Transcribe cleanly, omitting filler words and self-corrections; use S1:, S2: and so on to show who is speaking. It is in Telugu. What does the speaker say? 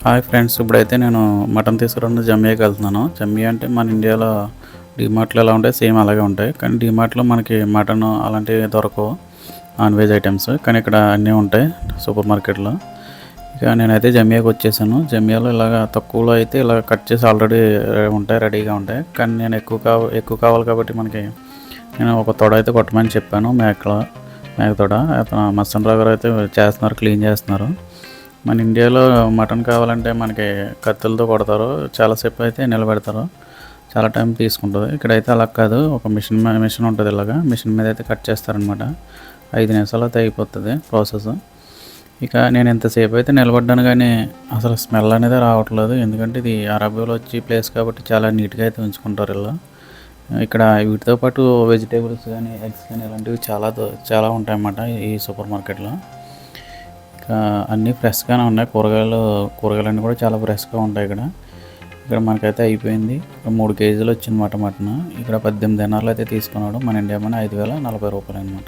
S1: హాయ్ ఫ్రెండ్స్, ఇప్పుడైతే నేను మటన్ తీసుకురావడం జమ్మియాకి వెళ్తున్నాను. జమ్మియా అంటే మన ఇండియాలో డీమార్ట్లో ఎలా ఉంటాయి సేమ్ అలాగే ఉంటాయి. కానీ డీమార్ట్లో మనకి మటన్ అలాంటివి దొరకవు, నాన్ వెజ్ ఐటమ్స్. కానీ ఇక్కడ అన్నీ ఉంటాయి సూపర్ మార్కెట్లో. ఇక నేనైతే జమ్మియాకి వచ్చేసాను. జమ్మియాలో ఇలాగ తక్కువలో అయితే ఇలా కట్ చేసి ఆల్రెడీ ఉంటాయి, రెడీగా ఉంటాయి. కానీ నేను ఎక్కువ కావాలి కాబట్టి నేను ఒక తొడ అయితే కొట్టమని చెప్పాను. మేక తొడ అతను మస్తన్ రావు గారు అయితే చేస్తున్నారు, క్లీన్ చేస్తున్నారు. మన ఇండియాలో మటన్ కావాలంటే మనకి కత్తులతో కొడతారు, చాలాసేపు అయితే నిలబెడతారు, చాలా టైం తీసుకుంటుంది. ఇక్కడైతే అలా కాదు, ఒక మిషన్ ఉంటుంది. ఇలాగా మిషన్ మీద అయితే కట్ చేస్తారనమాట. 5 నిమిషాలు అయితే అయిపోతుంది ప్రాసెస్. ఇక నేను ఎంతసేపు అయితే నిలబడ్డాను కానీ అసలు స్మెల్ అనేది రావట్లేదు. ఎందుకంటే ఇది అరబియాలో వచ్చి ప్లేస్ కాబట్టి చాలా నీట్గా అయితే ఉంచుకుంటారు ఇలా. ఇక్కడ వీటితో పాటు వెజిటేబుల్స్ కానీ ఎగ్స్ కానీ ఇలాంటివి చాలా ఉంటాయన్నమాట ఈ సూపర్ మార్కెట్లో. అన్నీ ఫ్రెష్గానే ఉన్నాయి. కూరగాయలన్నీ కూడా చాలా ఫ్రెష్గా ఉంటాయి ఇక్కడ మనకైతే అయిపోయింది. 3 కేజీలు వచ్చిందన్నమాట మటన్. ఇక్కడ 18 దినార్లు అయితే తీసుకున్నాడు. మన ఇండియా మన 5,040 రూపాయలు అనమాట.